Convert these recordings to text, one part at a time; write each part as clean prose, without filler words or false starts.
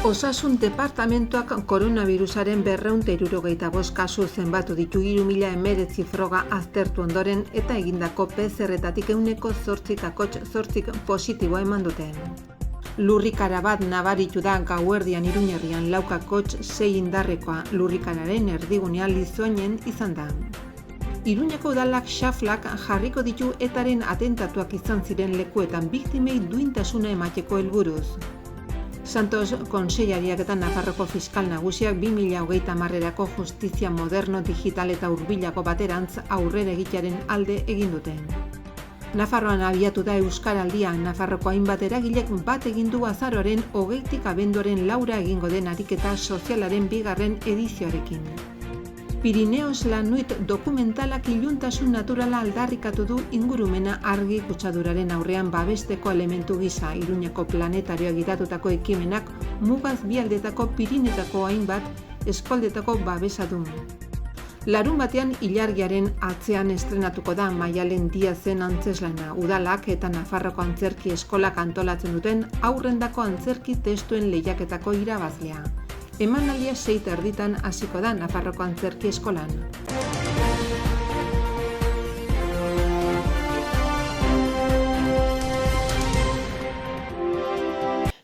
Osasun departamentuak koronavirusaren 275 kasu zenbatu ditu 3019 froga aztertu ondoren eta egindako PCR-etatik 8,8 positiboa eman dute. Lurrikara bat nabaritu da gauerdian Iruñerrian 4,6 indarrekoa, lurrikararen erdigunean Lizoinen izan da. Iruñeko udalak xaflak jarriko ditu etaren atentatuak izan ziren lekuetan biktimei duintasuna emateko helburuz. Santos Kontseilariak eta Nafarroko Fiskal Nagusiak 2030erako justizia moderno, digital eta hurbilako baterantz aurrera egitearen alde egin dute. Nafarroan abiatu da Euskaraldia, Nafarroko hainbat eragilek bat egin du azaroaren 20tik abenduaren 4 egingo den ariketa sozialaren 2. edizioarekin. Pirineos Lanuit dokumentalak iluntasun naturala aldarrikatu du ingurumena argi kutsaduraren aurrean babesteko elementu gisa. Iruñeko planetarioa gidatutako ekimenak mugaz bi aldetako Pirinetako hainbat eskualdetako babesa du. Larunbatean ilargiaren atzean estrenatuko da Maialen Diazen antzeslana. Udalak eta Nafarroko antzerki eskolak antolatzen duten aurrendako antzerki testuen lehiaketako irabazlea. Emanaldia 6:30 hasiko da Nafarroko antzerki eskolan.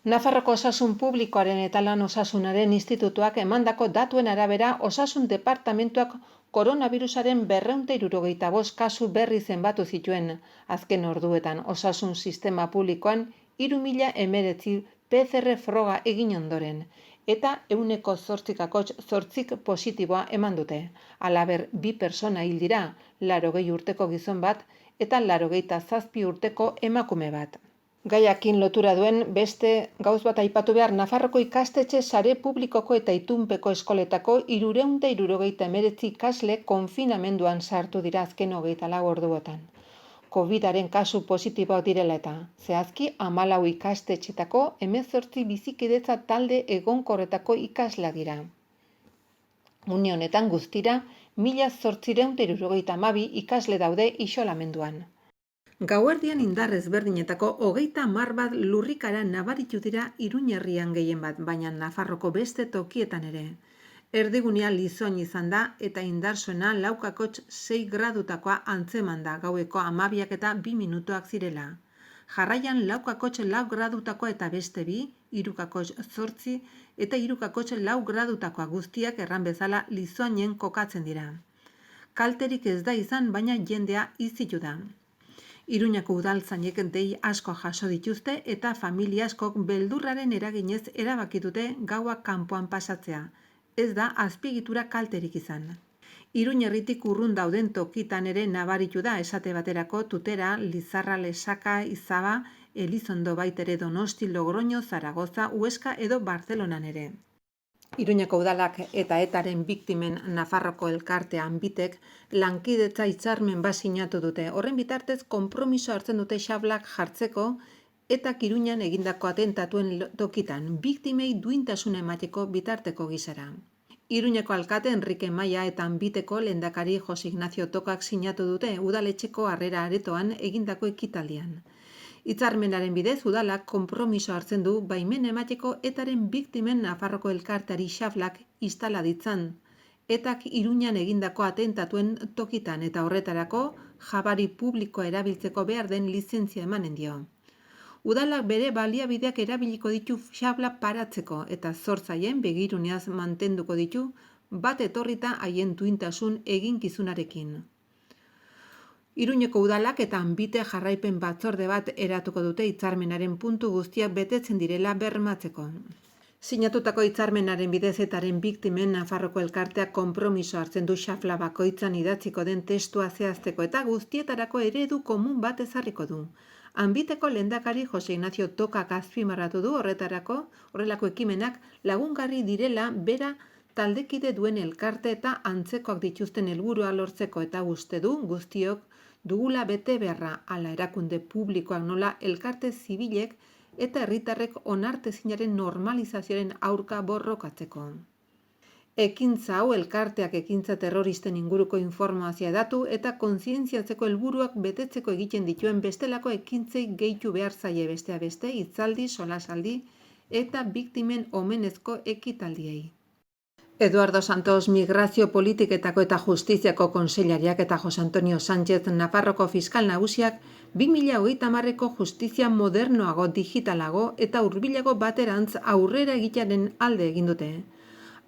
Nafarroko Osasun Publikoaren eta Lan Osasunaren Institutuak emandako datuen arabera, Osasun Departamentuak koronavirusaren 275 kasu berri zenbatu zituen. Azken orduetan, Osasun Sistema Publikoan 3019 PCR froga egin ondoren, eta 8,8 positiboa eman dute. Halaber, 2 pertsona hil dira, 80 urteko gizon bat eta 87 urteko emakume bat. Gaiakin lotura duen beste gauz bat aipatu behar, Nafarroko ikastetxe sare publikoko eta itunpeko eskoletako 379 ikasle konfinamenduan sartu dira azken 24 orduotan. Covidaren kasu positiboak direla eta, zehazki 14 ikastetxetako 18 bizikidetza talde egonkorretako ikasleak dira. Une honetan guztira 1872 ikasle daude isolamenduan. Gauerdian indar ezberdinetako 30 bat lurrikara nabaritu dira Iruñerrian gehien bat, baina Nafarroko beste tokietan ere. Erdigunea Lizoin izan da eta indarsuena 4,6 gradutakoa antzeman da gaueko 12:02 zirela. Jarraian 4,4 gradutakoa eta beste 2, 3,8 eta 3,4 gradutakoa guztiak erran bezala Lizoinen kokatzen dira. Kalterik ez da izan, baina jendea izitu da. Iruñako udaltzainek dei asko jaso dituzte eta familia askok beldurraren eraginez erabaki dute gaua kanpoan pasatzea. Ez da azpiegitura kalterik izan. Iruñerritik urrun dauden tokitan ere nabaritu da, esate baterako Tutera, Lizarra, Lesaka, Izaba, Elizondo baitere Donosti, Logroño, Zaragoza, Huesca edo Barcelonan ere. Iruñeko udalak eta etaren biktimen Nafarroko elkartea Anbitek lankidetza hitzarmen bat sinatu dute. Horren bitartez konpromiso hartzen dute xablak jartzeko eta Iruñan egindako atentatuen tokitan biktimei duintasuna emateko bitarteko gisara. Iruñeko alkate Enrique Maia eta Anbiteko lehendakari Jose Ignacio Tokak sinatu dute udaletxeko harrera aretoan egindako ekitaldian. Hitzarmenaren bidez udalak konpromiso hartzen du baimen emateko etaren biktimen Nafarroko elkarteari xaflak instala ditzan, etak Iruñan egindako atentatuen tokitan eta horretarako jabari publikoa erabiltzeko behar den lizentzia emanen dio. Udalak bere baliabideak erabiliko ditu xafla paratzeko eta zortzaien begiruneaz mantenduko ditu bat etorrita haien duintasun eginkizunarekin. Iruñeko udalak eta Anbite jarraipen batzorde bat eratuko dute hitzarmenaren puntu guztiak betetzen direla bermatzeko. Sinatutako hitzarmenaren bidez etaren biktimen Nafarroko elkarteak konpromiso hartzen du xafla bakoitzan idatziko den testua zehazteko eta guztietarako eredu komun bat ezarriko du. Anbiteko lehendakari Jose Ignacio Tokak azpimarratu du horrelako ekimenak lagungarri direla bera taldekide duen elkarte eta antzekoak dituzten helburua lortzeko eta uste du guztiok dugula bete beharra hala erakunde publikoak nola elkarte zibilek eta herritarrek onartezinaren normalizazioaren aurka borrokatzeko. Ekintza hau elkarteak ekintza terroristen inguruko informazioa datu eta kontzientziatzeko helburuak betetzeko egiten dituen bestelako ekintzei gehitu behar zaie besteak beste hitzaldi, solasaldi eta biktimen omenezko ekitaldiei. Eduardo Santos Migrazio Politiketako eta Justiziako Kontseilariak eta Jose Antonio Sánchez Nafarroko Fiskal Nagusiak 2030ko justizia modernoago, digitalago eta hurbilago baterantz aurrera egitearen alde egin dute.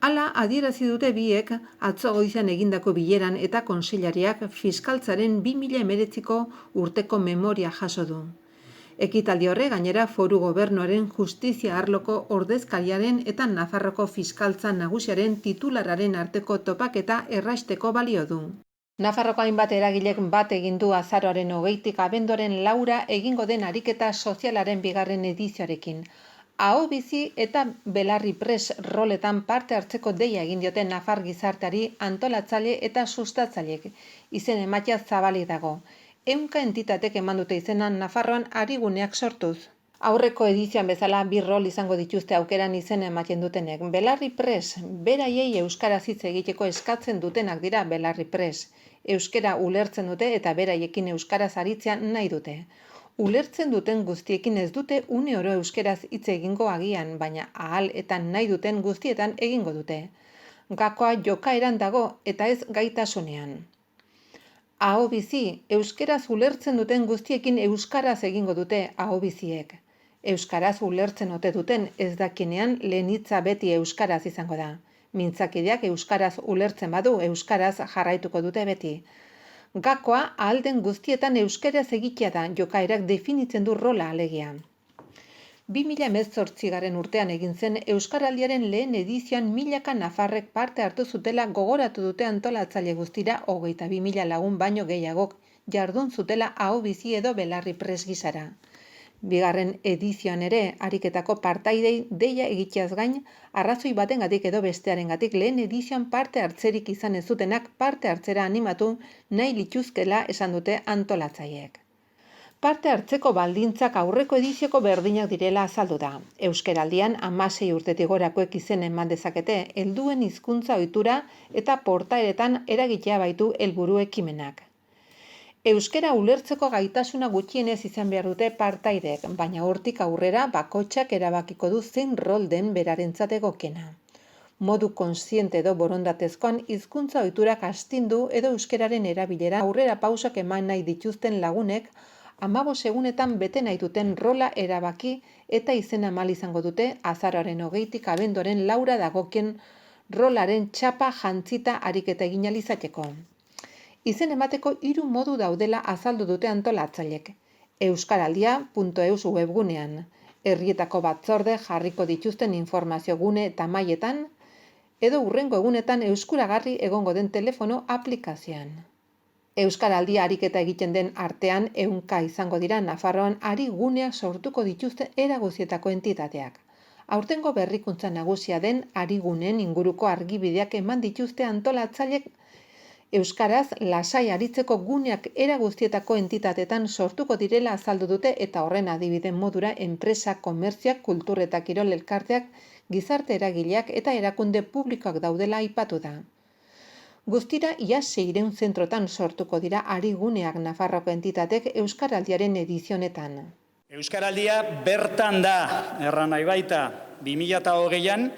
Hala adierazi dute biek atzo goizean egindako bileran eta kontseilariak fiskaltzaren 2019ko urteko memoria jaso du. Ekitaldi horre gainera Foru Gobernuaren justizia arloko ordezkariaren eta Nafarroko Fiskaltza Nagusiaren titulararen arteko topaketa erraisteko balio du. Nafarroko hainbat eragilek bat egin du azaroaren 20tik abenduaren 4 egingo den ariketa sozialaren 2. edizioarekin. Aho bizi eta belarri pres roletan parte hartzeko deia egin diote Nafar gizarteari antolatzaile eta sustatzaileek. Izen ematea zabalik dago. 100 entitatek eman dute izena Nafarroan ariguneak sortuz. Aurreko edizioan bezala 2 rol izango dituzte aukeran izena ematen dutenek. Belarri pres, beraiei euskaraz hitz egiteko eskatzen dutenak dira belarri pres. Euskara ulertzen dute eta beraiekin euskaraz aritzea nahi dute. Ulertzen duten guztiekin ez dute une oro euskaraz hitz egingo agian, baina ahal eta nahi duten guztietan egingo dute. Gakoa jokaeran dago eta ez gaitasunean. Aho bizi, euskaraz ulertzen duten guztiekin euskaraz egingo dute aho biziek. Euskaraz ulertzen ote duten ez dakinean lehen hitza beti euskaraz izango da. Mintzakideak euskaraz ulertzen badu euskaraz jarraituko dute beti. Gakoa ahal den guztietan euskaraz egitea da, jokaerak definitzen du rola alegia. 2018 urtean egin zen Euskaraldiaren lehen edizioan milaka nafarrek parte hartu zutela gogoratu dute antolatzaile guztira 22.000 lagun baino gehiagok jardun zutela aho bizi edo belarri pres gisara. 2. edizioan ere ariketako partaidei deia egiteaz gain, arrazoi batengatik edo bestearengatik lehen edizioan parte hartzerik izan ez zutenak parte hartzera animatu nahi lituzkela esan dute antolatzaileek. Parte hartzeko baldintzak aurreko edizioko berdinak direla azaldu da. Euskaraldian 16 urtetik gorakoek izen eman dezakete, helduen hizkuntza ohitura eta portaeretan eragitea baitu helburu ekimenak. Euskara ulertzeko gaitasuna gutxienez izan behar dute partaideek, baina hortik aurrera bakoitzak erabakiko du zein rol den berarentzat egokiena. Modu kontziente edo borondatezkoan hizkuntza ohiturak astindu edo euskararen erabilera aurrera pausak eman nahi dituzten lagunek 15 egunetan bete nahi duten rola erabaki eta izena mal izango dute azaroaren 20tik abenduaren 4 dagokien rolaren txapa jantzita ariketa egin ahal izateko. Izen emateko 3 modu daudela azaldu dute antolatzailek. Euskaraldia.eus webgunean, herrietako batzorde jarriko dituzten informazio gune eta mailetan, edo hurrengo egunetan euskaragarri egongo den telefono aplikazioan. Euskaraldia ariketa egiten den artean 100 izango dira Nafarroan ari guneak sortuko dituzte era guztietako entitateak. Aurtengo berrikuntza nagusia den ari guneen inguruko argibideak eman dituzte antolatzailek euskaraz lasai aritzeko guneak era guztietako entitatetan sortuko direla azaldu dute eta horren adibide modura enpresa, komertzioak, kultur eta kirol elkarteak, gizarte eragileak eta erakunde publikoak daudela aipatu da. Guztira, ia 600 zentrotan sortuko dira ari guneak Nafarroko entitatek Euskaraldiaren edizionetan. Euskaraldia bertan da, erran nahi baita, 2020an,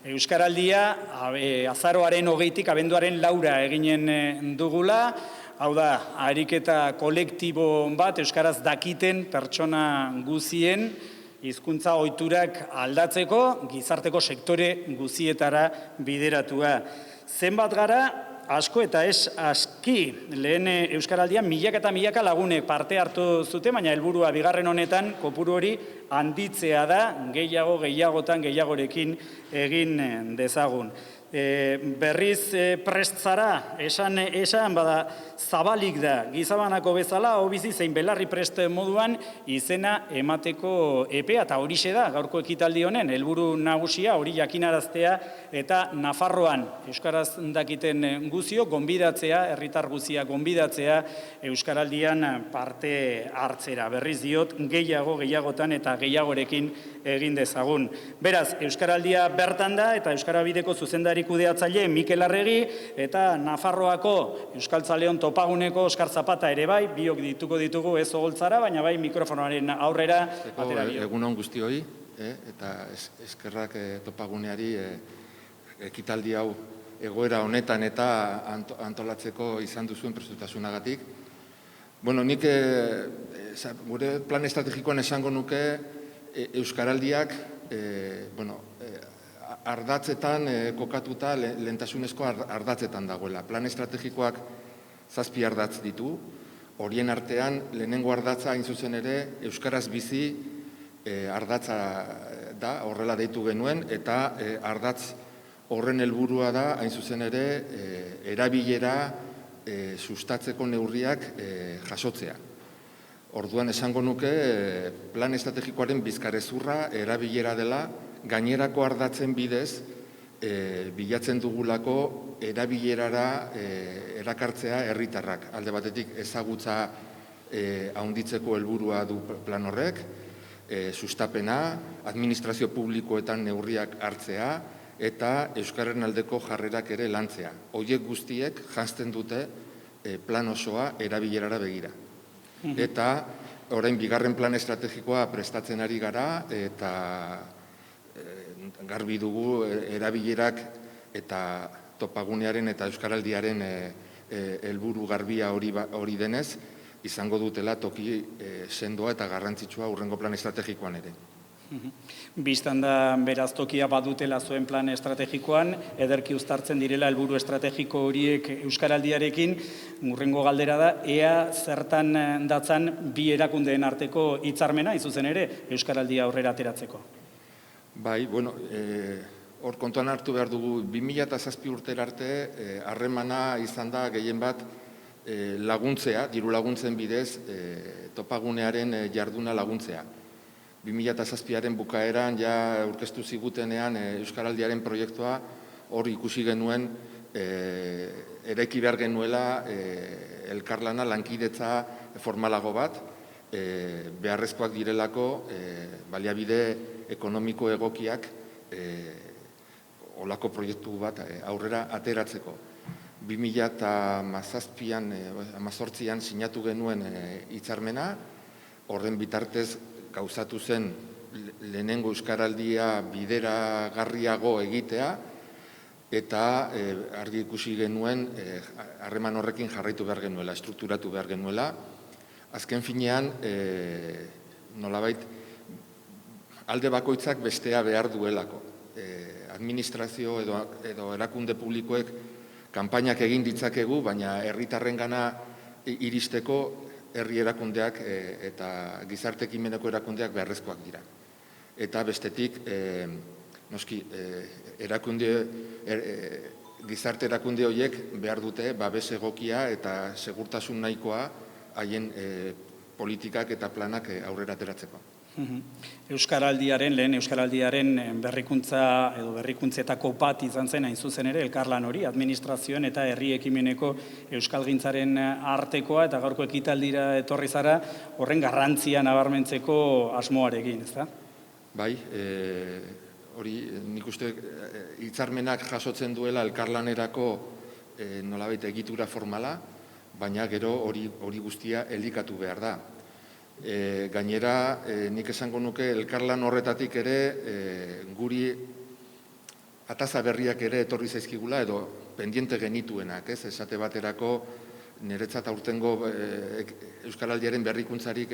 Euskaraldia azaroaren 20tik abenduaren 4 eginen dugula, hau da, ariketa kolektibo bat euskaraz dakiten pertsona guzien hizkuntza ohiturak aldatzeko gizarteko sektore guzietara bideratua. Zenbat gara, asko eta ez aski lehen Euskaraldian milaka eta milaka lagunek parte hartu zute, baina helburua bigarren honetan kopuru hori handitzea da, gehiagotan gehiagorekin egin dezagun. Berriz prest zara, esan bada zabalik da, gizabanako bezala, hobizi zein belarri prest moduan izena emateko epea, eta horixe da, gaurko ekitaldi honen, helburu nagusia, hori jakinaraztea, eta Nafarroan euskaraz dakiten guzio, gonbidatzea, herritar guzia gonbidatzea, Euskaraldian parte hartzera. Berriz diot, gehiagotan eta gehiagorekin egin dezagun. Beraz, Euskaraldia bertan da, eta Euskarabideko zuzendari kudeatzaile Mikel Arregi eta Nafarroako Euskaltzaleon topaguneko Oskar Zapata ere bai, biok ditugu ez ogoltzara, baina bai mikrofonoaren aurrera atera biok. Egun on guztioi. eta eskerrak topaguneari ekitaldi hau egoera honetan eta antolatzeko izan duzuen prestutasunagatik. Bueno, nik gure plan estrategikoan esango nuke Euskaraldiak ardatzetan kokatuta, lehentasunezko ardatzetan dagoela. Plan estrategikoak 7 ardatz ditu, horien artean lehenengo ardatza hain zuzen ere Euskaraz bizi ardatza da, horrela deitu genuen, eta ardatz horren helburua da hain zuzen ere erabilera sustatzeko neurriak jasotzea. Orduan esango nuke plan estrategikoaren bizkarrezurra erabilera dela, gainerako ardatzen bidez bilatzen dugulako erabilerara erakartzea herritarrak. Alde batetik ezagutza handitzeko helburua du plan horrek, sustapena, administrazio publikoetan neurriak hartzea eta euskararen aldeko jarrerak ere lantzea. Horiek guztiek janzten dute plan osoa erabilerara begira. Eta orain bigarren plan estrategikoa prestatzen ari gara eta garbi dugu erabilerak eta topagunearen eta euskaraldiaren helburu garbia hori denez, izango dutela toki sendoa eta garrantzitsua hurrengo plan estrategikoan ere. Bistan da beraz tokia badutela zuen plan estrategikoan, ederki uztartzen direla helburu estrategiko horiek euskaraldiarekin, hurrengo galdera da, ea zertan datzan bi erakundeen arteko hitzarmena, izuzen ere, euskaraldia aurrera ateratzeko. Bai, bueno, hor kontuan hartu behar dugu, 2007 urtera arte harremana izan da gehien bat laguntzea, diru laguntzen bidez, topagunearen jarduna laguntzea. 2007aren bukaeran, ja aurkeztu zigutenean euskaraldiaren proiektua hor ikusi genuen eraiki behar genuela elkarlana lankidetza formalago bat, beharrezkoak direlako baliabide ekonomiko egokiak olako proiektu bat aurrera ateratzeko. 2018an sinatu genuen hitzarmena, horren bitartez gauzatu zen lehenengo euskaraldia bideragarriago egitea, eta argi ikusi genuen harreman horrekin jarraitu behar genuela, strukturatu behar genuela. Azken finean, nolabait, alde bakoitzak bestea behar duelako. Administrazio edo erakunde publikoek kanpainak egin ditzakegu, baina herritarrengana iristeko herri erakundeak eta gizarte ekimeneko erakundeak beharrezkoak dira. Eta bestetik, noski, gizarte erakunde horiek behar dute babes egokia eta segurtasun nahikoa haien politikak eta planak aurrera ateratzeko. Lehen Euskaraldiaren berrikuntza edo berrikuntzetako bat izan zen hain zuzen ere elkarlan hori, administrazioen eta herri ekimeneko euskalgintzaren artekoa eta gaurko ekitaldira etorri zara horren garrantzia nabarmentzeko asmoarekin, ezta? Bai, hori nik uste hitzarmenak jasotzen duela elkarlanerako nolabait egitura formala, baina gero hori guztia elikatu behar da. Gainera, nik esango nuke elkarlan horretatik ere guri ataza berriak ere etorri zaizkigula edo pendiente genituenak, ez? Esate baterako niretzat aurtengo euskaraldiaren berrikuntzarik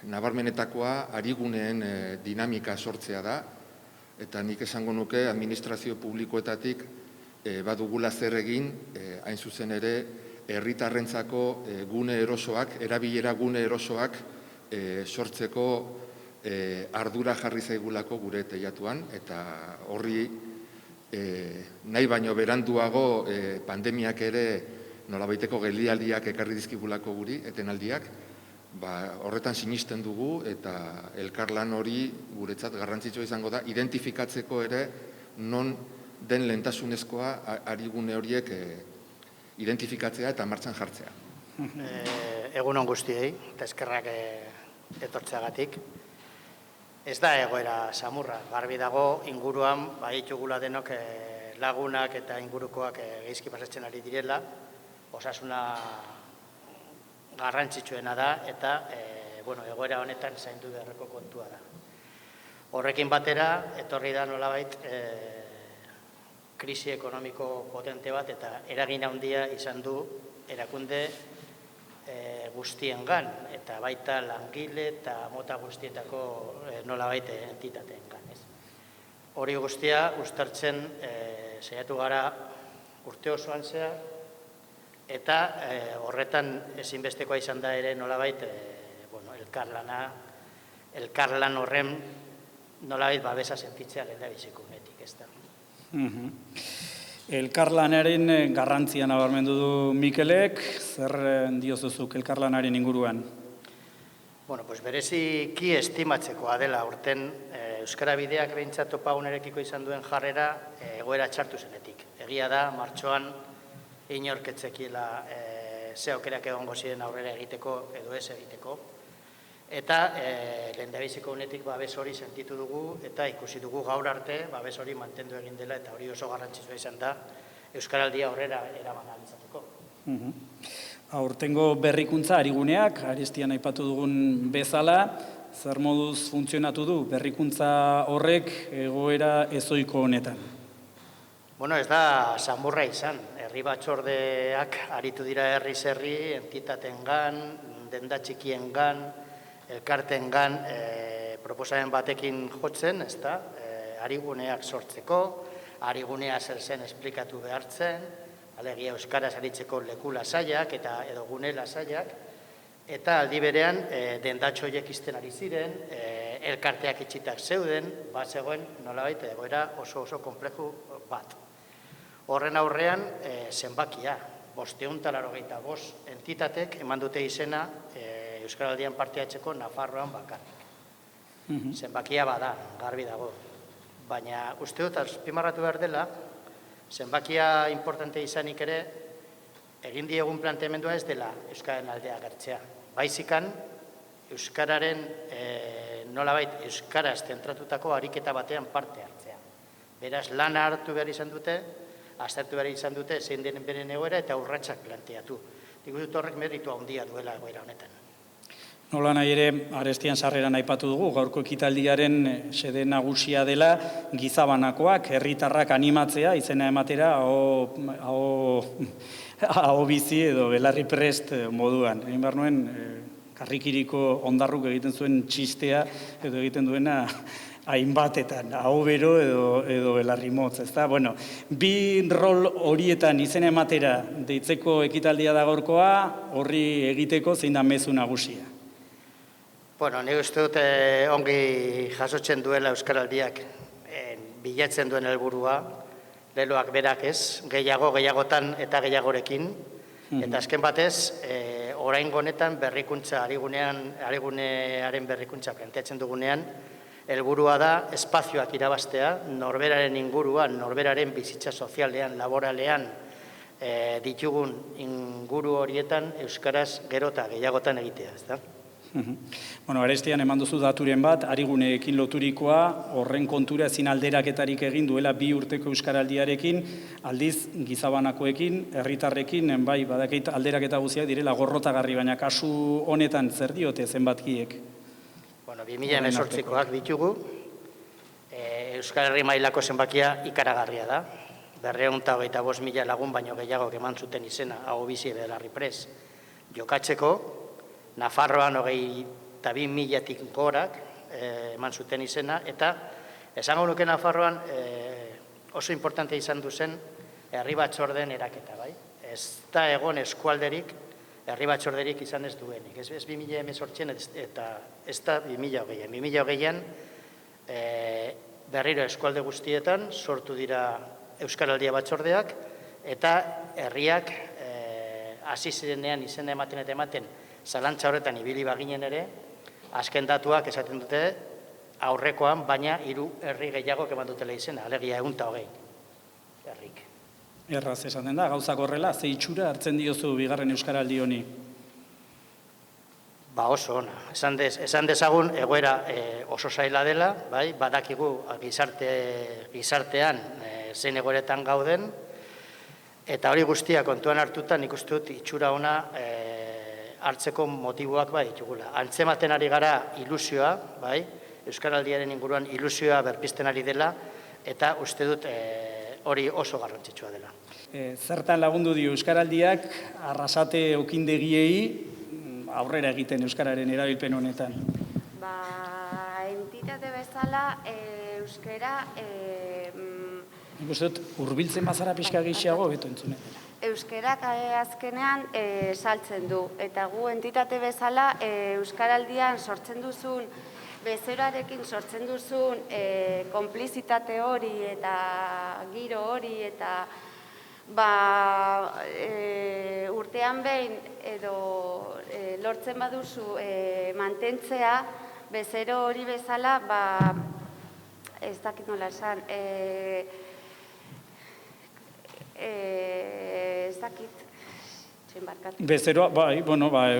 nabarmenetakoa ariguneen dinamika sortzea da, eta nik esango nuke administrazio publikoetatik badugula zer egin, hain zuzen ere, herritarrentzako gune erosoak, erabilera gune erosoak sortzeko ardura jarri zaigulako gure teilatuan, eta horri nahi baino beranduago pandemiak ere nolabaiteko geldialdiak ekarri dizkigulako guri, etenaldiak, horretan sinisten dugu eta elkarlan hori guretzat garrantzitsua izango da, identifikatzeko ere non den lehentasunezkoa arigune horiek identifikatzea eta martxan jartzea. Egun on guztiei, eta eskerrak etortzeagatik. Ez da egoera samurra, garbi dago inguruan baditugula denok lagunak eta ingurukoak geizki pasatzen ari direla, osasuna garrantzitsuena da eta egoera honetan zaindu beharreko kontua da. Horrekin batera, etorri da nolabait krisi ekonomiko potente bat eta eragin handia izan du erakunde guztiengan eta baita langile eta mota guztietako nolabait entitateengan. Hori guztia uztartzen saiatu gara urte osoan zehar eta horretan ezinbestekoa izan da ere nolabait elkarlan horren nolabait babesa sentitzea lehendabiziko unetik, ez da. Elkarlanaren garrantzia nabarmendu du Mikelek, zer diozuzuk elkarlanaren inguruan? Bereziki estimatzekoa dela urten Euskara Bideak behintzat topagunerekiko izan duen jarrera egoera txartu zenetik. Egia da, martxoan inorketzekiela ze aukerak egongo ziren aurrera egiteko edo ez egiteko. Eta lehendabiziko unetik babes hori sentitu dugu eta ikusi dugu gaur arte babes hori mantendu egin dela eta hori oso garrantzitsua izan da Euskaraldia aurrera eraman ahal izateko. Aurtengo berrikuntza ariguneak, Arestian aipatu dugun bezala, zer moduz funtzionatu du berrikuntza horrek egoera ezoiko honetan? Ez da samurra izan. Herri batzordeak aritu dira herri-herri, entitatengan, denda txikiengan, elkartengan proposamen batekin jotzen, ez da, ariguneak sortzeko, arigunea zer zen esplikatu behartzen, alegia euskaraz aritzeko leku lasaiak eta edo gune lasaiak, eta aldi berean dendatxo horiek izten ari ziren, elkarteak itxitak zeuden, bat zegoen nolabait egoera oso konpleju bat. Horren aurrean zenbakia, 585 entitatek eman dute izena Euskaraldian parte hartzeko Nafarroan bakarrik. Zenbakia bada, garbi dago. Baina uste dut azpimarratu behar dela, zenbakia importante izanik ere, egin diegun planteamendua ez dela Euskararen aldea agertzea. Baizikan, Euskararen nolabait Euskaraz zentratutako ariketa batean parte hartzea. Beraz, lana hartu behar izan dute, aztertu behar izan dute, zein den beren egoera eta urratsak planteatu. Nik dut horrek meritua handia duela egoera honetan. Nola nahi ere, Arestian sarreran aipatu dugu, gaurko ekitaldiaren xede nagusia dela gizabanakoak, herritarrak animatzea, izena ematera, aho bizi edo belarri prest moduan. Egin behar nuen, karrikiriko ondarruk egiten zuen txistea, edo egiten duena hainbatetan, aho bero edo belarri motz, ezta? Bi rol horietan izena ematera deitzeko ekitaldia da gaurkoa, horri egiteko zein da mezu nagusia. Nik uste dut ongi jasotzen duela Euskaraldiak bilatzen duen helburua, leloak berak ez, gehiagotan eta gehiagorekin, eta azken batez, oraingo honetan berrikuntza, arigunearen berrikuntza planteatzen dugunean, helburua da espazioak irabaztea, norberaren inguruan, norberaren bizitza sozialean, laboralean ditugun inguru horietan Euskaraz gero eta gehiagotan egitea, ez da? Arestian eman duzu daturen bat, ariguneekin loturikoa, horren kontura ezin alderaketarik egin duela 2 urteko Euskaraldiarekin, aldiz gizabanakoekin, herritarrekin, bai, badakit alderaketa guztiak direla gorrotagarri, baina kasu honetan zer diote zenbatkiek? 2018koak ditugu, Euskal Herri mailako zenbakia ikaragarria da, 225.000 lagun baino gehiago eman zuten izena, hau bizi belarri prest jokatzeko, Nafarroan 22.000-tik gorak eman zuten izena, eta esango nuke Nafarroan oso importante izan duzen herri batzordeen eraketa, bai? Ez da egon eskualderik, herri batzorderik izan ez duenik. Ez 2018 eta ez da 2020. 2020an berriro eskualde guztietan sortu dira Euskaraldia batzordeak, eta herriak hasi zirenean izena ematen eta ematen zalantza horretan ibili baginen ere, azken datuak esaten dute aurrekoan, baina 3 herri gehiago eman dutela izena, alegia 120 herrik. Erraz esaten da, gauzak horrela, ze itxura hartzen diozu bigarren Euskaraldi honi? Oso ona. Esan dezagun egoera oso zaila dela, bai, badakigu gizartean zein egoeretan gauden, eta hori guztia kontuan hartuta nik uste dut itxura ona hartzeko motiboak bai ditugula. Antzematen ari gara ilusioa, bai, Euskaraldiaren inguruan ilusioa berpizten ari dela, eta uste dut hori oso garrantzitsua dela. Zertan lagundu dio Euskaraldiak Arrasate okindegiei aurrera egiten Euskararen erabilpen honetan? Entitate bezala, euskera... Nik uste dut, hurbiltzen bazara pixka gehiago, beto entzunen dela. Euskerak azkenean saltzen du, eta gu entitate bezala Euskaraldian sortzen duzun, bezeroarekin sortzen duzun konplizitate hori eta giro hori eta urtean behin edo lortzen baduzu mantentzea, bezero hori bezala, ez dakit nola esan, ez dakit, txinbarkatu. Bezeroa,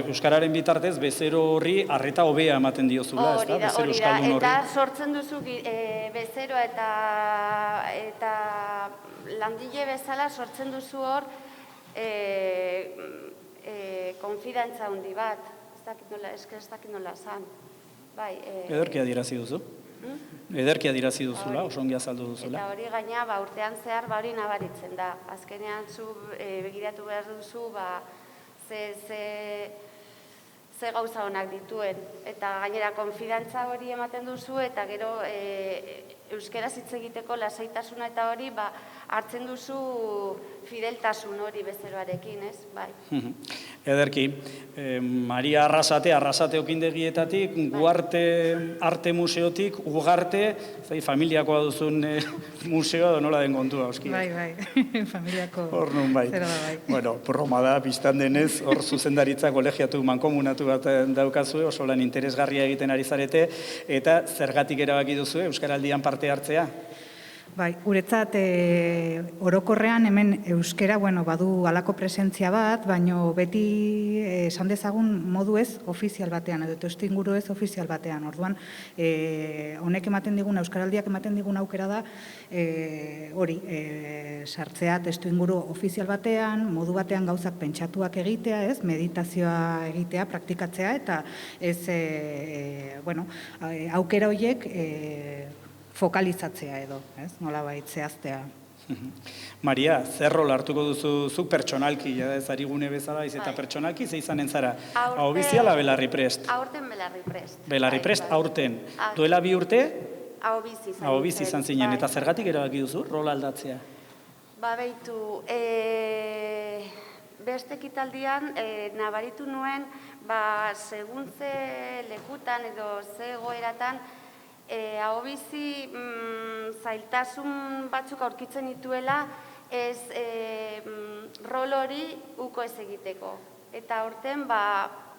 Euskararen bitartez, bezero horri arreta hobea ematen diozula, ez da? Bezero euskaldun horri. Eta sortzen duzu bezeroa eta langile bezala sortzen duzu hor konfidantza handi bat, ez dakit nola esan. Ederki adirazi duzu. Ederki adirazi duzula, oso ongi azaldu duzula. Eta hori gaina, urtean zehar hori nabaritzen da. Azkenean zu begiratu behar duzu, ze gauza honak dituen. Eta gainera konfidantza hori ematen duzu, eta gero euskaraz hitz egiteko lasaitasuna eta hori hartzen duzu fideltasun hori bezeroarekin, ez? Ederki, Maria Arrasate okindegietatik, Guarte Arte Museotik, Ugarte, familiakoa duzun museoa, nola den kontua, oski? Bai, familiako. Hor nun bai. Zero da bai. Bueno, broma da, biztan denez, hor zuzendaritza kolegiatu mankomunatu bat daukazue, oso lan interesgarria egiten ari zarete, eta zergatik erabaki duzu Euskaraldian parte hartzea? Bai, guretzat orokorrean hemen euskera badu halako presentzia bat, baino beti esan dezagun modu ez ofizial batean, edo testuinguru ez ofizial batean. Orduan, honek ematen digun, Euskaraldiak ematen digun aukera da, hori, sartzea testuinguru ofizial batean, modu batean gauzak pentsatuak egitea, ez, meditazioa egitea, praktikatzea, eta ez, aukera horiek fokalizatzea edo, nolabait zehaztea. Maria, zer rol hartuko duzu zuk pertsonalki, ez ari gune bezala, eta pertsonalki ze izanen zara? Ahobizi ala Belarri Prest? Aurten Belarri Prest. Belarri Prest aurten. Duela 2 urte? Ahobizi izan zinen. Eta zergatik erabaki duzu rol aldatzea? Beitu, beste ekitaldian nabaritu nuen, segun ze lekutan edo ze egoeratan, ahobizi zailtasun batzuk aurkitzen dituela ez rol hori uko ez egiteko. Eta aurten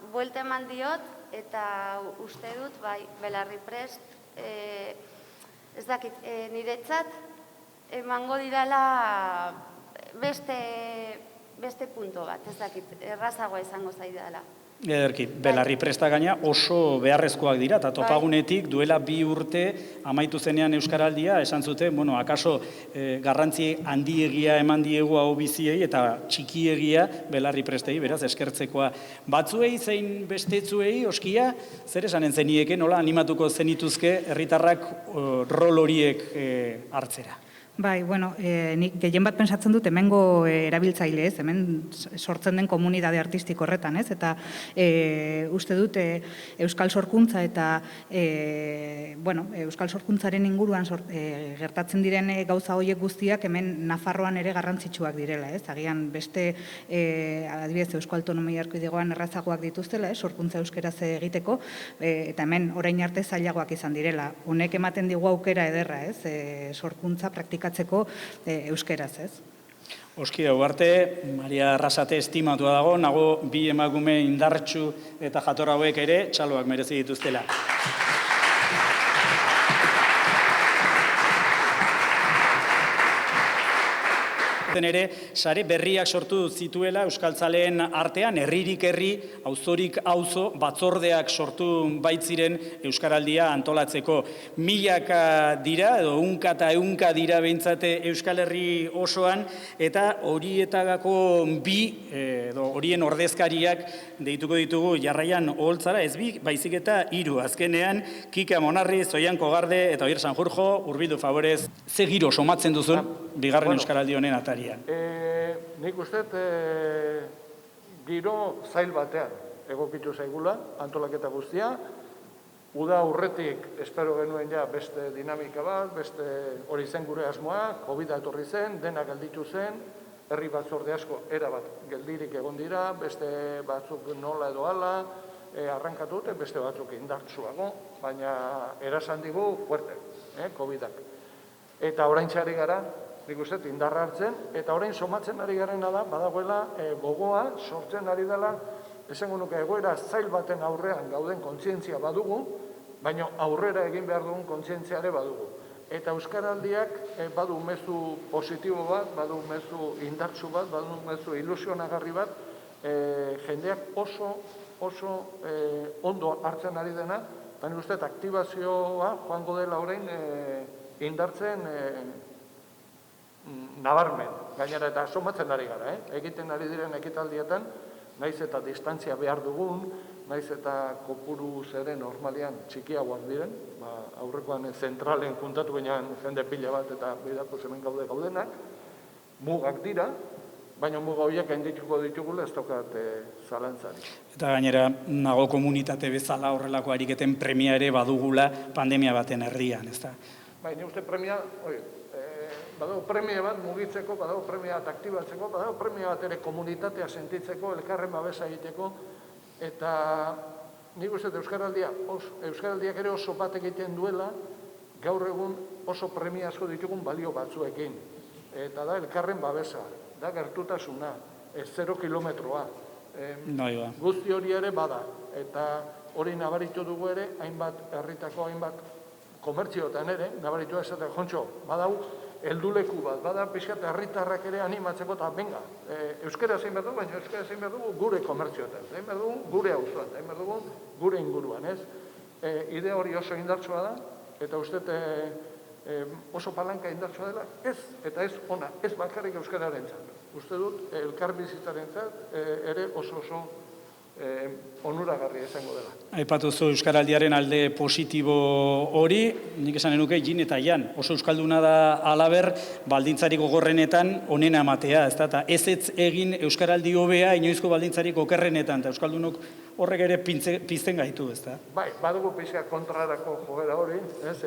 buelta eman diot eta uste dut Belarri Prest ez dakit, niretzat emango didala beste punto bat, ez dakit, errazagoa izango zaidala. Ederki, Belarri Presta gaina oso beharrezkoak dira, eta topagunetik duela 2 urte amaitu zenean Euskaraldia, esan zuten, akaso garrantzi handiegia eman diegu ahobiziei eta txikiegia Belarri Prestei, beraz, eskertzekoa. Batzuei zein bestetzuei, oskia, zer esanen zenieke, nola animatuko zenituzke herritarrak rol horiek hartzera? Bai, nik gehien bat pensatzen dut hemengo erabiltzaile ez, hemen sortzen den komunitate artistiko horretan ez, eta uste dut Euskal Sorkuntza eta Euskal Sorkuntzaren inguruan gertatzen diren gauza horiek guztiak hemen Nafarroan ere garrantzitsuak direla ez, agian beste adibidez Euskal Autonomia Erkidegoan errazagoak dituztela, sorkuntza euskeraz egiteko, eta hemen orain arte zailagoak izan direla. Honek ematen digu aukera ederra ez, sorkuntza praktikatzeko euskeraz, ez? Oski, arte, Maria Arrasate estimatua dago, nago 2 emakume indartsu eta jator hauek ere txaloak merezi dituztela. ere, sare berriak sortu zituela euskaltzaleen artean, herririk herri, auzorik auzo, batzordeak sortu baitziren euskaraldia antolatzeko. Milaka dira, edo ehunka eta ehunka dira behintzate Euskal Herri osoan, eta horietagako bi, edo horien ordezkariak deituko ditugu jarraian oholtzara, ez bi, baizik eta hiru. Azkenean, Kika Monarri, Zoian Kogarde eta Oier Sanjurjo, hurbildu favorez, ze giro somatzen duzun bigarren euskaraldi honen atarian? Nik uste giro zail batean egokitu zaigula, antolaketa guztia. Uda aurretik espero genuen ja beste dinamika bat, beste hori zen gure asmoa, COVID etorri zen, dena gelditu zen, herri batzorde asko erabat geldirik egon dira, beste batzuk nola edo ala, arrankatu dute, beste batzuk indartsuago, baina erasan digu fuerte, COVID-ak. Eta orain txari gara, nik uste, indarra hartzen, eta orain somatzen ari garena da, badagoela gogoa, sortzen ari dela, esango nuke egoera zail baten aurrean gauden kontzientzia badugu, baina aurrera egin behar dugun kontzientziare badugu. Eta euskaraldiak badu mezu positibo bat, badu mezu indartsu bat, badu mezu ilusionagarri bat, jendeak oso ondo hartzen ari dena, baina uste aktibazioa joango dela orain indartzen nabarmen, gainera eta somatzen ari gara, egiten ari diren ekitaldietan, naiz eta distantzia behar dugun, naiz eta kopuru zeren normalian txikiagoak diren, aurrekoan zentralen juntatu ginean jende pila bat eta bidako hemen gaudenak, mugak dira, baina muga horiek gaindituko ditugula ez daukat zalantzari. Eta gainera, nago komunitate bezala horrelako ariketen premia ere badugula pandemia baten erdian, ez da? Baina uste premia, badago premia bat mugitzeko, badago premia bat aktibatzeko, badago premia bat ere komunitatea sentitzeko, elkarren babesa egiteko, eta nik uste Euskaraldiak ere oso bat egiten duela, gaur egun oso premia asko ditugun balio batzuekin. Eta da elkarren babesa, da gertutasuna, 0 kilometroa. Guzti hori ere bada, eta hori nabaritu dugu ere, hainbat herritako, hainbat komertzioetan ere, nabaritu esatea, jontxo, badau, helduleku bat, bada pixkat herritarrak ere animatzeko eta benga, euskara zein behar dugu, baina euskara zein behar dugu gure komertzioetan, zein behar dugu gure auzoan, zein behar dugu gure inguruan, ez? Idea hori oso indartsua da, eta uste oso palanka indartsua dela, ez, eta ez ona, ez bakarrik euskararen zat. Uste dut, elkar bizitzaren zat, ere oso onuragarria izango dela. Aipatuzu euskaraldiaren alde positibo hori, nik esan nuke jin eta jan, oso euskalduna da halaber, baldintzarik gogorrenetan onena ematea, ez da, eta ez egin euskaraldi hobea inoizko baldintzarik okerrenetan, eta euskaldunok horrek ere pizten gaitu, ez da? Bai, badugu pixka kontrarako jogera hori,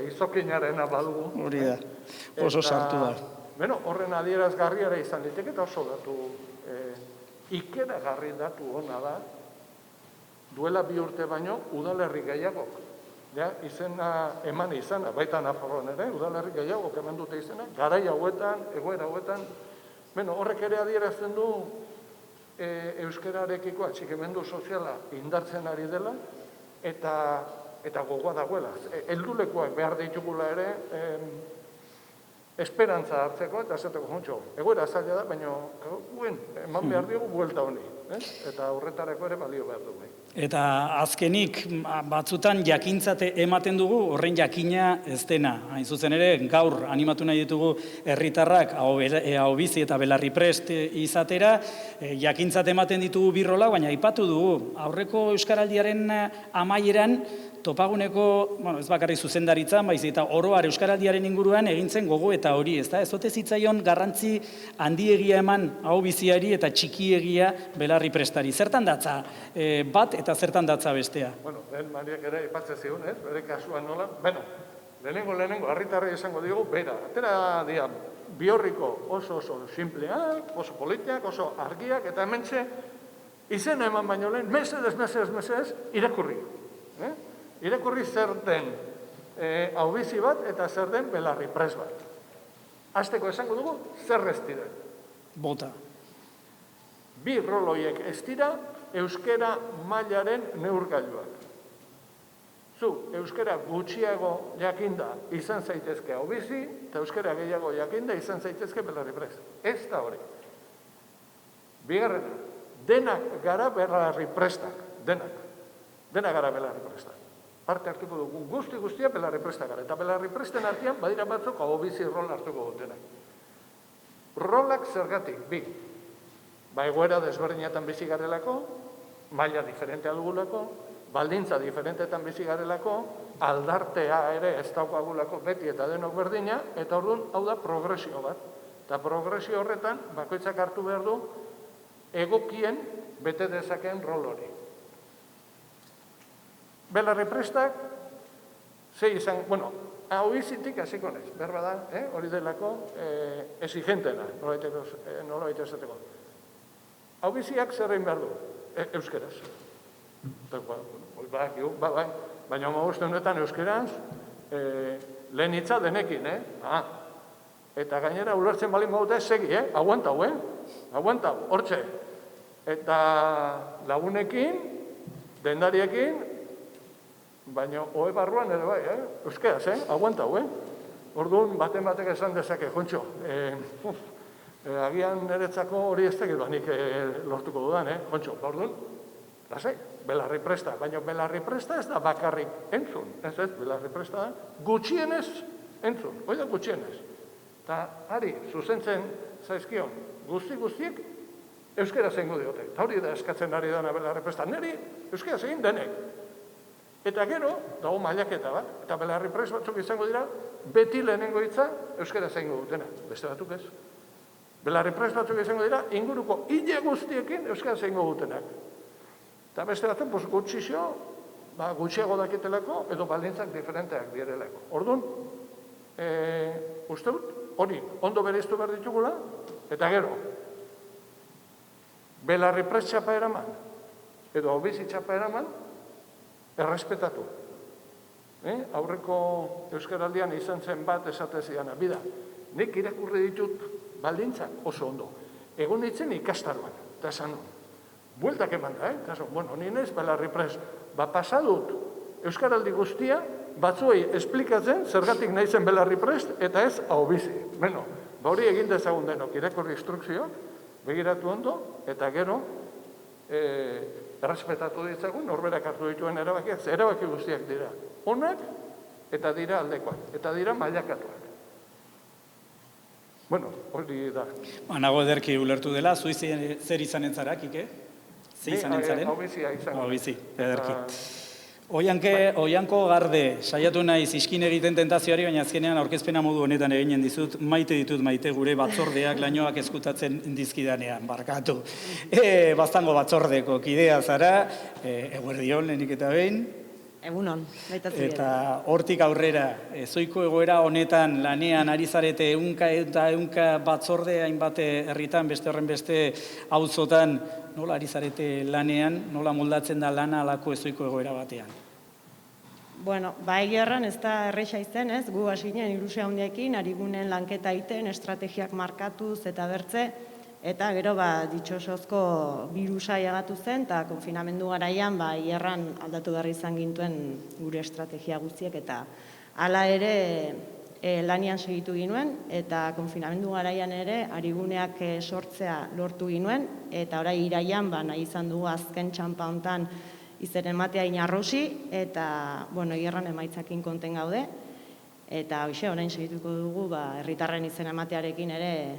izokinarena badugu. Hori da, oso sartu da. Bueno, horren adierazgarriara izan liteke eta oso datu ikeragarri datu ona da, duela 2 urte baino udalerri gehiagok. Izena eman izana, baita Nafarroan ere, udalerri gehiagok eman dute izena, garai hauetan, egoera hauetan, horrek ere adierazten du euskararekiko atxikimendu soziala indartzen ari dela, eta gogoa dagoela. Heldulekuak behar ditugula ere, esperantza hartzeko eta esateko jontxo. Egoera zaila da, baina eman behar diogu buelta honi. Eta horretarako ere balio behar dugu. Eta azkenik batzutan jakintzate ematen dugu, horren jakina ez dena. Hain zuzen ere, gaur animatu nahi ditugu herritarrak hau bizi eta belarri prest izatera, jakintzate ematen ditugu birrola, baina aipatu dugu. Aurreko euskaraldiaren amaieran, topaguneko, ez bakarrik zuzendaritzan, baizik eta oroar euskaraldiaren inguruan egintzen gogo eta hori, ez da? Ez ote zitzaion garrantzi handiegia eman hau biziari eta txikiegia belarri prestari. Zertan datza bat eta zertan datza bestea? Lehen Mariak ere ipatze zigun, bere kasuan nola. Lehenengo, harritarra izango diogu, bera, atera dia, Biorriko oso simpleak, oso politiak, oso argiak, eta hementxe izena eman baino lehen, mesedez, irakurri. Irakurri zer den hau bizi bat eta zer den belarri pres bat. Hasteko esango dugu, zer ez diren. Bota. Bi roloiek ez dira euskera mailaren neurgailuak. zu euskara gutxiago jakinda izan zaitezke hau bizi, eta euskara gehiago jakinda izan zaitezke belarri prest. Ez da hori. Bigarrena, denak gara belarri prestak, denak. Denak gara belarri prestak. Parte hartuko dugu guztia belarri prestak gara. Eta belarri presten artean badira batzuk hau bizi rol hartuko dutenak. Rolak zergatik, bi. Egoera desberdinetan bizi garelako, maila diferentea dugulako, baldintza diferentetan bizi garelako, aldartea ere ez daukagulako beti eta denok berdina, eta orduan hau da progresio bat. Eta progresio horretan bakoitzak hartu behar du egokien bete dezakeen rol hori. Belarri prestak, hau izitik hasiko naiz, berba da, hori delako exigentena, nola baita esateko. Hau biziak zerrein behar du, euskeraz. Baina magoste honetan euskeraz, lehen hitza denekin, Eta gainera ulertzen balin baute segi, aguantau, hortxe. Eta lagunekin, dendariekin, baina ohe barruan ere bai, euskeraz, aguantau, Orduan, batek esan dezake, Jontxo, agian niretzako hori ez dakit banik lortuko dudan, Jontxo, orduan, lasai, belarri presta, baina belarri presta ez da bakarrik entzun, ez, belarri presta da, gutxienez entzun, hori da gutxienez. Eta, ari, zuzentzen zaizkion, guztiek euskera zengo diote. Eta hori da eskatzen ari dana belarri presta, niri euskera zegin denek. Eta gero, dago mailaketa bat, eta belarri prest batzuk izango dira, beti lehenengo hitza euskera zengo dutena, beste batzuk ez. Belarri prest batzuk izango dira, inguruko hile guztiekin euskara zengo dutenak. Eta beste batzuk, gutxixo, gutxiago dakitelako, edo baldintzak diferenteak direlako. Orduan, uste dut, hori, ondo bereiztu behar ditugula, eta gero, belarri prest txapa eraman, edo hobizi txapa eraman, errespetatu. Aurreko euskaraldian izan zen bat esateziana, bida, nik irakurri ditut baldintzak oso ondo. Egun ditzen ikastaroan, eta esan hon. Bueltak eman da, eta esan, ninez belarri prest, pasadut euskaraldi guztia, batzuei esplikatzen zergatik nahi zen belarri prest, eta ez hau bizi. Hori egin dezagun denok, irakurri instrukzioak, begiratu ondo, eta gero, errespetatu ditzagun, norberak hartu dituen erabakiak, erabaki guztiak dira. Onak, eta dira aldekoak, eta dira mailakatuak. Hori da. Nago ederki ulertu dela, zu zer izanen zara, Kike? Zer izanen zaren? Hau bizia izango. Hau bizi, ederki. Oianko Garde, saiatu naiz iskin egiten tentazioari, baina azkenean aurkezpena modu honetan eginen dizut, maite gure batzordeak lainoak eskutatzen dizkidanean, barkatu. Baztango batzordeko kidea zara, eguerdion lehenik eta behin. Egunon, baita zure. Eta hortik aurrera, zoiko egoera honetan lanean ari zarete ehunka batzorde hainbat herritan, beste horren beste auzotan, nola ari zarete lanean, nola moldatzen da lana alako ezoiko egoera batean? Egia erran ez da erresa izen, ez? Gu hasi ginen ilusia handiarekin, ari gunen lanketa egiten, estrategiak markatuz eta bertze, eta gero ditxosozko birusa agatu zen, eta konfinamendu garaian hierran aldatu behar izan gintuen gure estrategia guztiek, eta hala ere lanian segitu ginuen, eta konfinamendu garaian ere ariguneak sortzea lortu ginuen, eta orai iraian nahi izan dugu azken txampa hontan izen ematea inarrosi, eta hierran emaitzakin konten gaude, eta orain segituko dugu herritarren izen ematearekin ere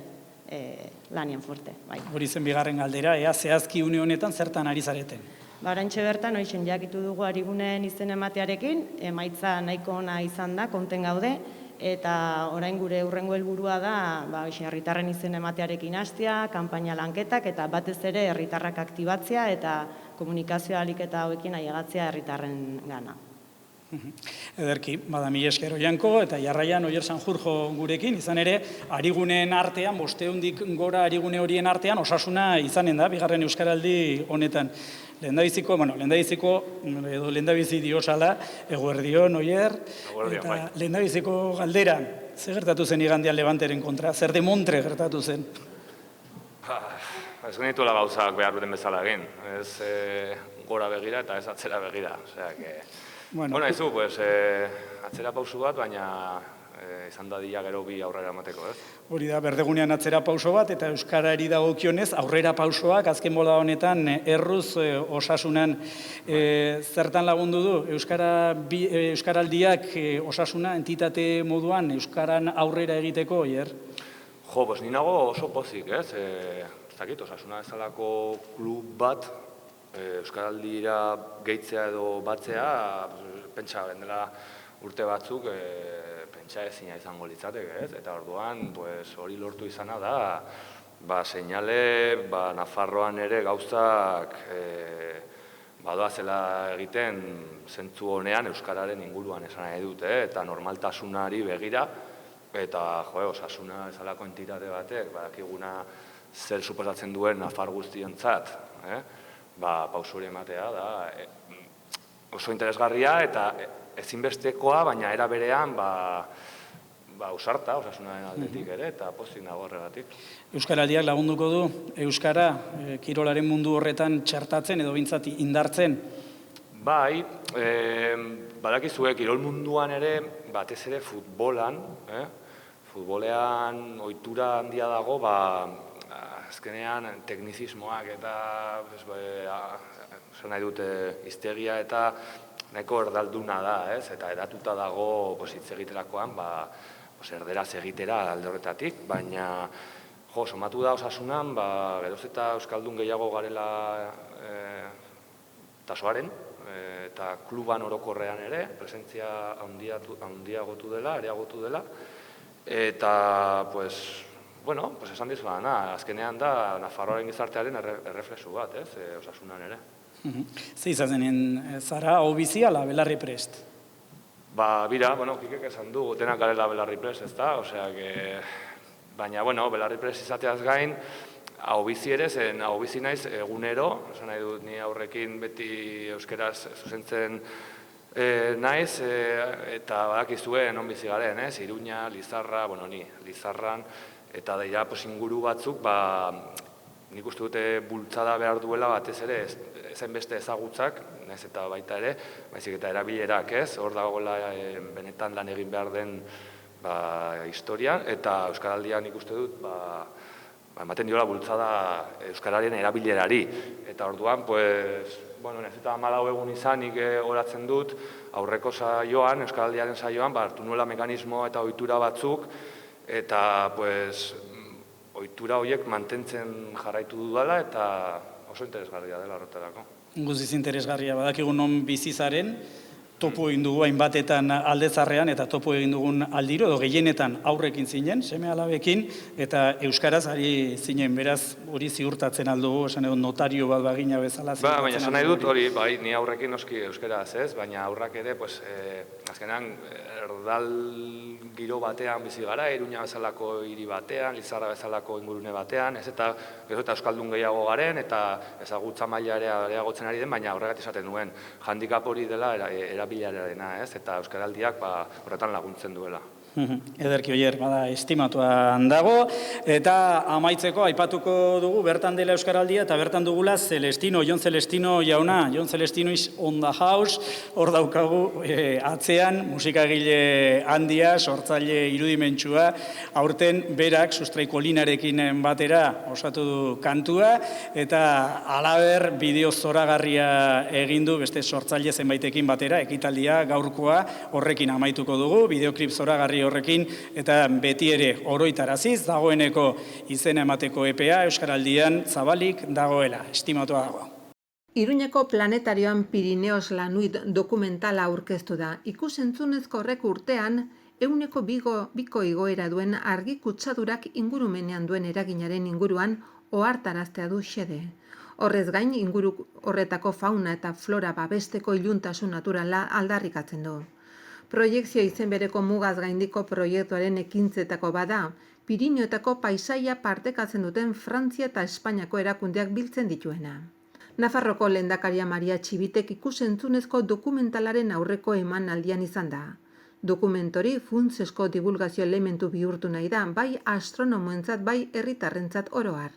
lanien fuerte. Hori zen bigarren galdera, zehazki une honetan zertan ari zareten? Oraintxe bertan, hoixen jakitu dugu ariguneen izen ematearekin, emaitza nahiko ona izan da, konten gaude, eta orain gure hurrengo helburua da, herritarren izen ematearekin hastea, kanpaina lanketak, eta batez ere herritarrak aktibatzea, eta komunikazioa ahalik eta hauekin ailegatzea herritarren gana. Ederki, mila esker Oianko, eta jarraian Oier Sanjurjo gurekin, izan ere, ariguneen artean, 500-dik gora arigune horien artean, osasuna izanen da, bigarren euskaraldi honetan. Lehendabizi diosala, eguerdion, Oier, eta lehendabiziko galdera, zer gertatu zen igandean Levanteren kontra, zer demontre gertatu zen? Ez genituela gauzak behar duten bezala egin, ez gora begira eta ez atzera begira, Bueno, haizu, pues, atzera pausu bat, baina izan dadila gero bi aurrera emateko, ez? Hori da, berdegunean atzera pauso bat, eta euskarari dagokionez aurrera pausoak azken bola honetan erruz osasunan zertan lagundu du? Euskaraldiak osasuna entitate moduan euskaran aurrera egiteko, Oier? Jo, pues ni nago oso pozik, ez? Ez dakit, osasuna ezalako klub bat, euskaraldira gehitzea edo batzea, pentsa, dela urte batzuk, pentsa ezina izango litzateke, ez? Eta orduan, hori lortu izana da, seinale, Nafarroan ere gauzak badoazela egiten zentzu honean euskararen inguruan esan nahi dute, eta normaltasunari begira, eta osasuna ezalako entitate batek, badakiguna zer suposatzen duen Nafar guztiontzat, pausuri ematea da oso interesgarria eta ezinbestekoa, baina era berean ausarta, osasunaren aldetik ere, eta pozik nago horregatik. Euskaraldiak lagunduko du euskara kirolaren mundu horretan txertatzen edo bintzat indartzen? Bai, badakizue kirol munduan ere, batez ere futbolan, futbolean ohitura handia dago, azkenean teknizismoak eta esan nahi dute hiztegia eta nahiko erdalduna da, eta edatuta dago hitz egiterakoan, erderaz egitera alde horretatik, baina somatu da osasunan, geroz eta euskaldun gehiago garela tasoaren, eta kluban orokorrean ere, presentzia handiagotu dela, areagotu dela, eta, esan dizudana, azkenean da Nafarroaren gizartearen erreflexu bat, osasunan ere. Ze izaten zara, hau bizi ala belarri prest? Bira, Kikek esan du, denak garela belarri prest, ez da? Baina, belarri prest izateaz gain, hau bizi ere, zen hau bizi naiz egunero, esan nahi dut ni aurrekin beti euskeraz zuzentzen naiz, eta badakizue non bizi garen, Iruña, Lizarra, ni Lizarran, eta daia inguru batzuk, nik uste dute bultzada behar duela batez ere, ezen beste ezagutzak, nahiz eta baita ere, baizik eta erabilerak, hor dagoela benetan lan egin behar den historia, eta Euskaraldia nik uste dut, ematen diola bultzada Euskararen erabilerari. Eta orduan, nahiz eta 14 egun izanik oratzen dut, aurreko saioan, Euskaraldiaren saioan, hartu nuela mekanismo eta ohitura batzuk, eta ohitura horiek mantentzen jarraitu dudala eta oso interesgarria dela horretarako. Guztiz interesgarria, badakigu non bizizaren, topo egin dugu hainbatetan aldezarrean eta topo egin dugun aldiro, edo gehienetan aurrekin zinen, seme alabekin, eta euskaraz ari zinen, beraz hori ziurtatzen aldugu, esan edo notario bat bagina bezala ziurtatzen aldugu. Baina esan nahi dut hori, ni aurrekin noski euskaraz ez, baina aurrak ere, azkenan erdal giro batean bizi gara, Iruña bezalako hiri batean, Lizarra bezalako ingurune batean, ez eta euskaldun gehiago garen, eta ezagutza maila ere areagotzen ari den, baina horregat esaten duen, handikap hori dela erabilarena, eta euskaraldiak horretan laguntzen duela. Ederki Oier, estimatuan dago, eta amaitzeko aipatuko dugu bertan dela Euskaraldia eta bertan dugula Celestino, Jon Celestino jauna, Jon Celestino is on the house, hor daukagu atzean musikagile handia, sortzaile irudimentsua, aurten berak sustraiko linarekin batera osatu du kantua, eta halaber bideo zoragarria egin du beste sortzaile zenbaitekin batera, ekitaldia gaurkoa horrekin amaituko dugu, bideoklip zoragarri horrekin, eta beti ere oroitaraziz dagoeneko izena emateko epea Euskaraldian zabalik dagoela, estimatua dago. Iruñeko planetarioan Pirineos Lanuit dokumentala aurkeztu da. Ikus-entzunezko horrek urtean, 100 igoera duen argi kutsadurak ingurumenean duen eraginaren inguruan ohartaraztea du xede. Horrez gain, inguru horretako fauna eta flora babesteko iluntasun naturala aldarrikatzen du. Proiekzio izen bereko mugaz gaindiko proiektuaren ekintzetako bada, Pirinioetako paisaia partekatzen duten Frantzia eta Espainiako erakundeak biltzen dituena. Nafarroko lehendakaria Maria Txibitek ikus-entzunezko dokumentalaren aurreko emanaldian izan da. Dokumentori funtsezko divulgazio elementu bihurtu nahi da, bai astronomoentzat bai herritarrentzat oro har.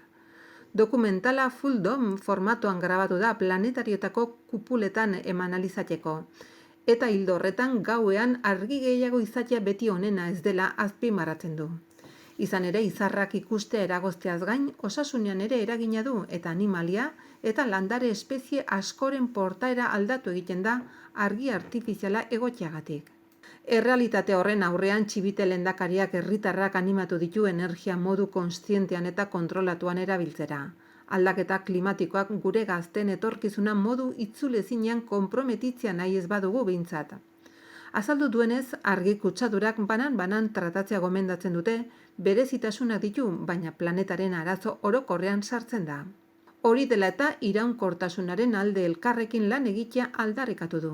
Dokumentala full dome formatuan grabatu da planetarioetako kupuletan eman alizateko. Eta ildo horretan gauean argi gehiago izatea beti onena ez dela azpimarratzen du. Izan ere, izarrak ikustea eragozteaz gain, osasunean ere eragina du eta animalia eta landare espezie askoren portaera aldatu egiten da argi artifiziala egotzeagatik. Errealitate horren aurrean Txibite lehendakariak herritarrak animatu ditu energia modu kontzientean eta kontrolatuan erabiltzera. Aldaketa klimatikoak gure gazten etorkizuna modu itzulezinean konprometitzea nahi ez badugu behintzat. Azaldu duenez, argi kutsadurak banan-banan tratatzea gomendatzen dute, berezitasunak ditu, baina planetaren arazo orokorrean sartzen da. Hori dela eta iraunkortasunaren alde elkarrekin lan egitea aldarrikatu du.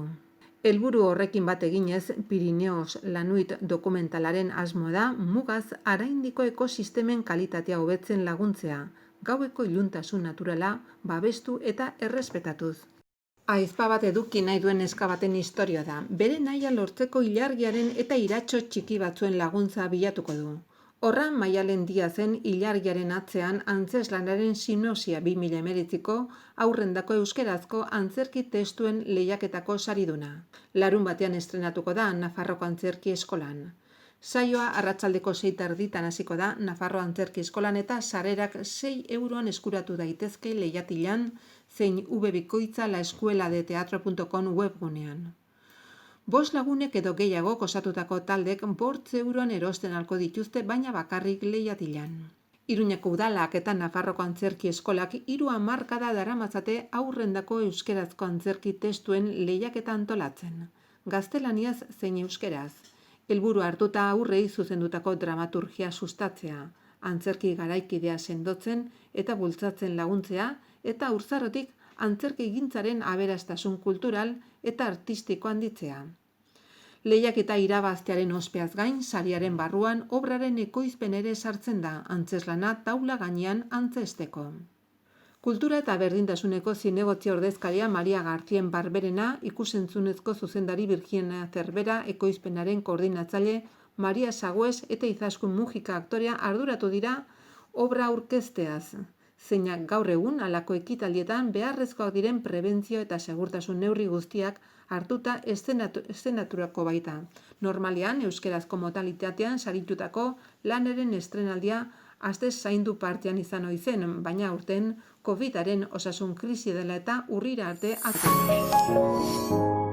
Helburu horrekin bat eginez, Pirineos Lanuit dokumentalaren asmoa da mugaz araindiko ekosistemen kalitatea hobetzen laguntzea, gaueko iluntasun naturala babestu eta errespetatuz. Ahizpa bat eduki nahi duen neska baten istorioa da. Bere nahia lortzeko ilargiaren eta iratxo txiki batzuen laguntza bilatuko du. Horra, Maialen Diazen ilargiaren atzean antzeslanaren sinopsia 2019ko aurrendako euskerazko antzerki testuen lehiaketako sariduna. Larun batean estrenatuko da Nafarroko Antzerki Eskolan. Saioa arratsaldeko 6:30 hasiko da Nafarro Antzerki Eskolan eta sarerak 6 euroan eskuratu daitezke lehiatilan zein webikoitzalaeskueladeteatro.com webgunean. 5 lagunek edo gehiago osatutako taldek 5 euroan erosten ahalko dituzte, baina bakarrik lehiatilan. Iruñeko udalak eta Nafarroko Antzerki Eskolak 3 hamarkada daramatzate aurrendako euskerazko antzerki testuen lehiaketa antolatzen. Gaztelaniaz zein euskeraz. Helburu hartuta aurrei zuzendutako dramaturgia sustatzea, antzerki garaikidea sendotzen eta bultzatzen laguntzea, eta haurtzarotik antzerkigintzaren aberastasun kultural eta artistiko handitzea. Lehiaketa irabaztearen ospeaz gain, sariaren barruan obraren ekoizpen ere sartzen da, antzeslana taula gainean antzesteko. Kultura eta berdintasuneko zinegotzi ordezkaria Maria Garcien Barberena, ikusentzunezko zuzendari Virginia Cervera, ekoizpenaren koordinatzaile Maria Sagüez eta Izaskun Mujika aktorea arduratu dira obra aurkezteaz. Zeinak gaur egun halako ekitaldietan beharrezkoak diren prebentzio eta segurtasun neurri guztiak hartuta eszenaturako baita. Normalean, euskerazko modalitatean saritutako lanaren estrenaldia astez zaindu partean izan ohi zen, baina aurten COVID-aren osasun krisi dela eta urrira arte atzera.